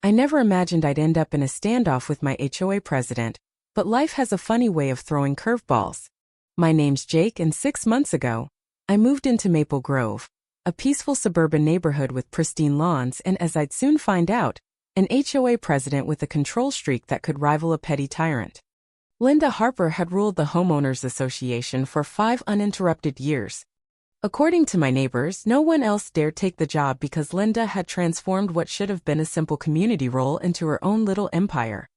I never imagined I'd end up in a standoff with my HOA president, but life has a funny way of throwing curveballs. My name's Jake, and 6 months ago, I moved into Maple Grove, a peaceful suburban neighborhood with pristine lawns and, as I'd soon find out, an HOA president with a control streak that could rival a petty tyrant. Linda Harper had ruled the Homeowners Association for 5 uninterrupted years. According to my neighbors, no one else dared take the job because Linda had transformed what should have been a simple community role into her own little empire.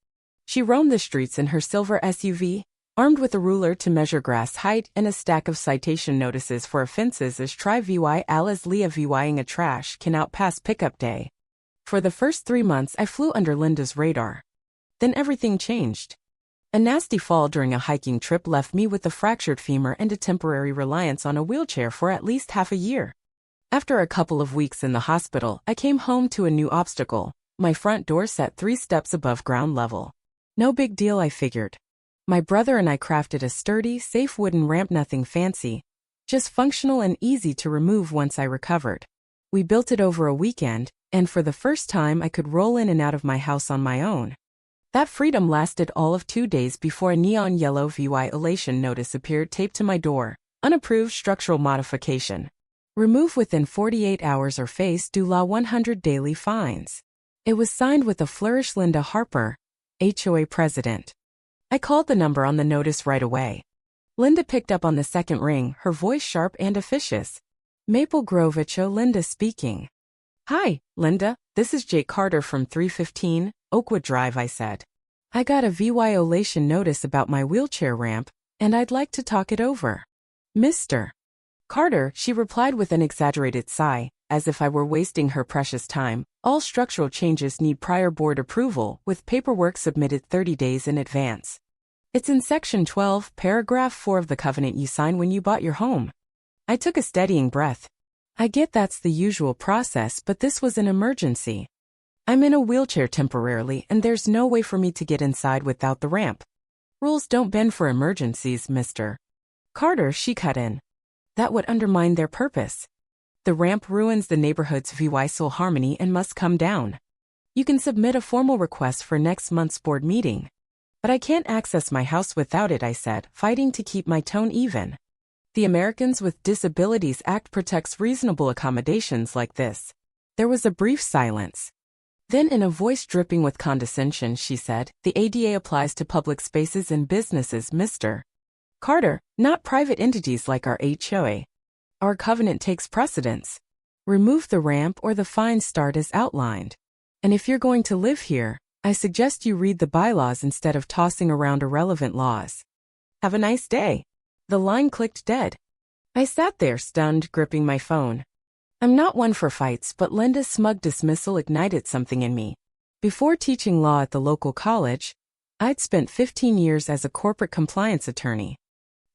She roamed the streets in her silver SUV, armed with a ruler to measure grass height and a stack of citation notices for offenses as Tri VY Alice Leah VYing a trash can outpass pickup day. For the first 3 months I flew under Linda's radar. Then everything changed. A nasty fall during a hiking trip left me with a fractured femur and a temporary reliance on a wheelchair for at least half a year. After a couple of weeks in the hospital, I came home to a new obstacle. My front door sat 3 steps above ground level. No big deal, I figured. My brother and I crafted a sturdy, safe wooden ramp, nothing fancy, just functional and easy to remove once I recovered. We built it over a weekend, and for the first time I could roll in and out of my house on my own. That freedom lasted all of 2 days before a neon yellow violation notice appeared taped to my door. Unapproved structural modification. Remove within 48 hours or face due law 100 daily fines. It was signed with a flourish, Linda Harper, HOA president. I called the number on the notice right away. Linda picked up on the second ring, her voice sharp and officious. Maple Grove HO, Linda speaking. Hi, Linda, this is Jake Carter from 315 Oakwood Drive, I said. I got a violation notice about my wheelchair ramp, and I'd like to talk it over. Mr. Carter, she replied with an exaggerated sigh, as if I were wasting her precious time. All structural changes need prior board approval, with paperwork submitted 30 days in advance. It's in Section 12, Paragraph 4 of the covenant you signed when you bought your home. I took a steadying breath. I get that's the usual process, but this was an emergency. I'm in a wheelchair temporarily, and there's no way for me to get inside without the ramp. Rules don't bend for emergencies, Mr. Carter, she cut in. That would undermine their purpose. The ramp ruins the neighborhood's soul harmony and must come down. You can submit a formal request for next month's board meeting. But I can't access my house without it, I said, fighting to keep my tone even. The Americans with Disabilities Act protects reasonable accommodations like this. There was a brief silence. Then, in a voice dripping with condescension, she said, the ADA applies to public spaces and businesses, Mr. Carter, not private entities like our HOA. Our covenant takes precedence. Remove the ramp or the fines start as outlined. And if you're going to live here, I suggest you read the bylaws instead of tossing around irrelevant laws. Have a nice day. The line clicked dead. I sat there, stunned, gripping my phone. I'm not one for fights, but Linda's smug dismissal ignited something in me. Before teaching law at the local college, I'd spent 15 years as a corporate compliance attorney.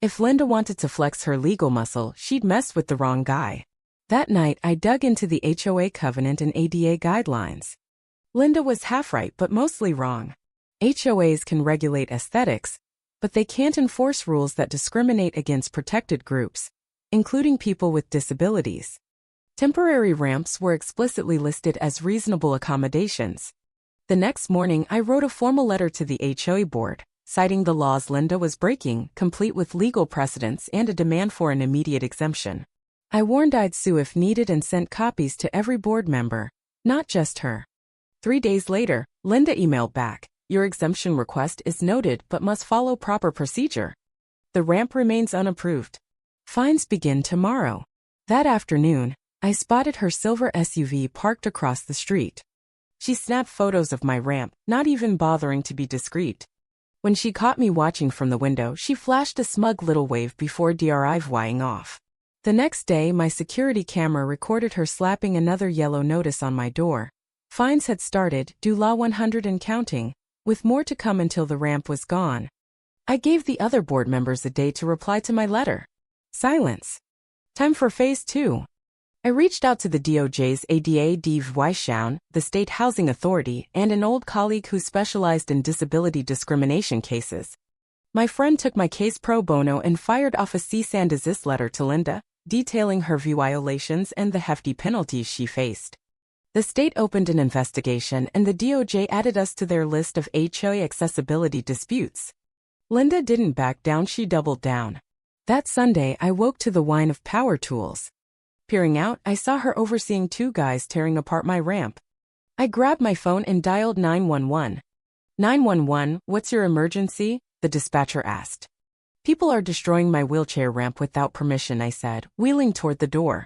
If Linda wanted to flex her legal muscle, she'd messed with the wrong guy. That night, I dug into the HOA covenant and ADA guidelines. Linda was half right but mostly wrong. HOAs can regulate aesthetics, but they can't enforce rules that discriminate against protected groups, including people with disabilities. Temporary ramps were explicitly listed as reasonable accommodations. The next morning, I wrote a formal letter to the HOA board, citing the laws Linda was breaking, complete with legal precedents and a demand for an immediate exemption. I warned I'd sue if needed and sent copies to every board member, not just her. 3 days later, Linda emailed back, your exemption request is noted but must follow proper procedure. The ramp remains unapproved. Fines begin tomorrow. That afternoon, I spotted her silver SUV parked across the street. She snapped photos of my ramp, not even bothering to be discreet. When she caught me watching from the window, she flashed a smug little wave before DRIVing off. The next day, my security camera recorded her slapping another yellow notice on my door. Fines had started, due law 100 and counting, with more to come until the ramp was gone. I gave the other board members a day to reply to my letter. Silence. Time for phase 2. I reached out to the DOJ's ADA DVY, the state housing authority, and an old colleague who specialized in disability discrimination cases. My friend took my case pro bono and fired off a cease and desist letter to Linda, detailing her violations and the hefty penalties she faced. The state opened an investigation and the DOJ added us to their list of HOA accessibility disputes. Linda didn't back down, she doubled down. That Sunday, I woke to the whine of power tools. Peering out, I saw her overseeing two guys tearing apart my ramp. I grabbed my phone and dialed 911. 911, what's your emergency? The dispatcher asked. People are destroying my wheelchair ramp without permission, I said, wheeling toward the door.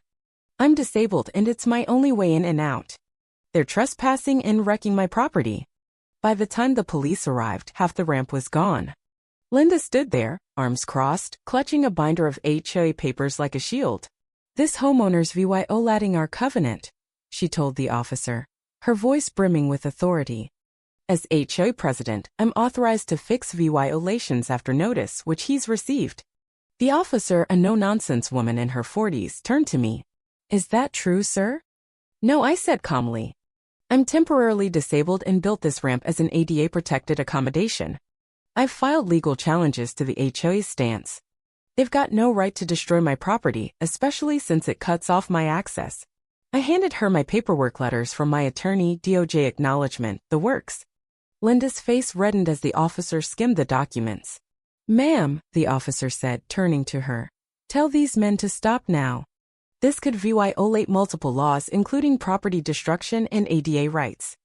I'm disabled and it's my only way in and out. They're trespassing and wrecking my property. By the time the police arrived, half the ramp was gone. Linda stood there, arms crossed, clutching a binder of HOA papers like a shield. This homeowner's violating our covenant, she told the officer, her voice brimming with authority. As HOA president, I'm authorized to fix violations after notice, which he's received. The officer, a no-nonsense woman in her 40s, turned to me. Is that true, sir? No, I said calmly. I'm temporarily disabled and built this ramp as an ADA-protected accommodation. I've filed legal challenges to the HOA's stance. They've got no right to destroy my property, especially since it cuts off my access. I handed her my paperwork, letters from my attorney, DOJ acknowledgement, the works. Linda's face reddened as the officer skimmed the documents. Ma'am, the officer said, turning to her. Tell these men to stop now. This could violate multiple laws, including property destruction and ADA rights.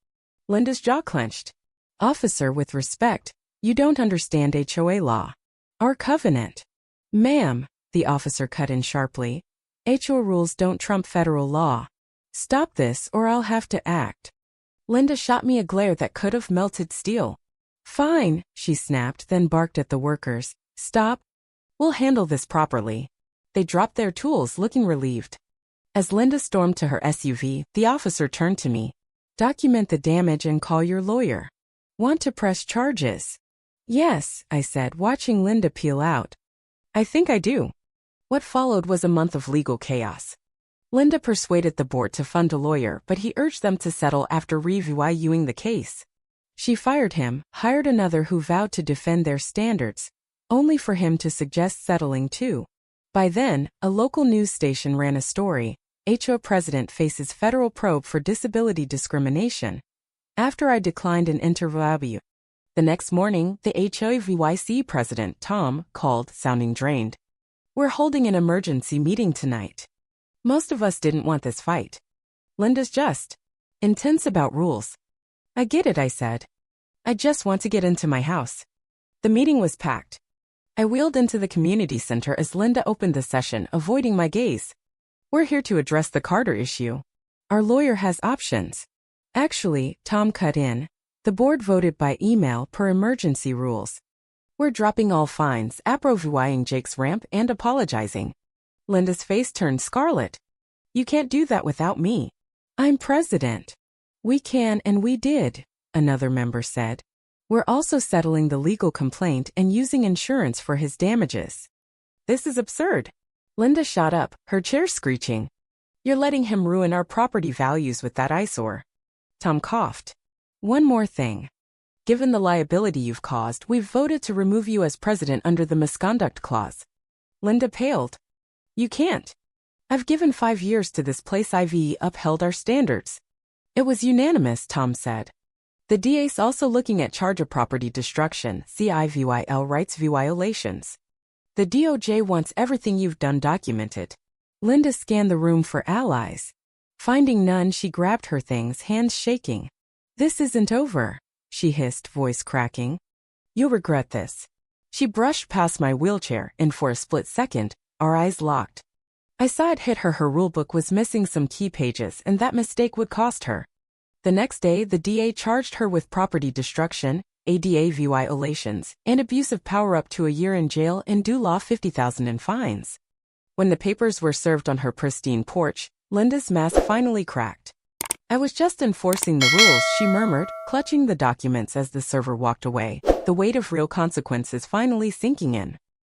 Linda's jaw clenched. Officer, with respect, you don't understand HOA law. Our covenant. Ma'am, the officer cut in sharply. HOA rules don't trump federal law. Stop this or I'll have to act. Linda shot me a glare that could have melted steel. Fine, she snapped, then barked at the workers. Stop. We'll handle this properly. They dropped their tools, looking relieved. As Linda stormed to her SUV, the officer turned to me. Document the damage and call your lawyer. Want to press charges? Yes, I said, watching Linda peel out. I think I do. What followed was a month of legal chaos. Linda persuaded the board to fund a lawyer, but he urged them to settle after reviewing the case. She fired him, hired another who vowed to defend their standards, only for him to suggest settling too. By then, a local news station ran a story. HOA president faces federal probe for disability discrimination. After I declined an interview. The next morning, the HOA VYC president, Tom, called, sounding drained. We're holding an emergency meeting tonight. Most of us didn't want this fight. Linda's just intense about rules. I get it, I said. I just want to get into my house. The meeting was packed. I wheeled into the community center as Linda opened the session, avoiding my gaze. We're here to address the Carter issue. Our lawyer has options. Actually, Tom cut in. The board voted by email per emergency rules. We're dropping all fines, approving Jake's ramp, and apologizing. Linda's face turned scarlet. You can't do that without me. I'm president. We can and we did, another member said. We're also settling the legal complaint and using insurance for his damages. This is absurd. Linda shot up, her chair screeching. You're letting him ruin our property values with that eyesore. Tom coughed. One more thing. Given the liability you've caused, we've voted to remove you as president under the misconduct clause. Linda paled. You can't. I've given 5 years to this place. I've upheld our standards. It was unanimous, Tom said. The DA's also looking at charge of property destruction, CIVIL rights violations. The DOJ wants everything you've done documented. Linda scanned the room for allies. Finding none, she grabbed her things, hands shaking. This isn't over, she hissed, voice cracking. You'll regret this. She brushed past my wheelchair, and for a split second, our eyes locked. I saw it hit her. Her rulebook was missing some key pages, and that mistake would cost her. The next day, the DA charged her with property destruction, ADA violations, and abuse of power, up to a year in jail and due law $50,000 in fines. When the papers were served on her pristine porch, Linda's mask finally cracked. I was just enforcing the rules, she murmured, clutching the documents as the server walked away, the weight of real consequences finally sinking in.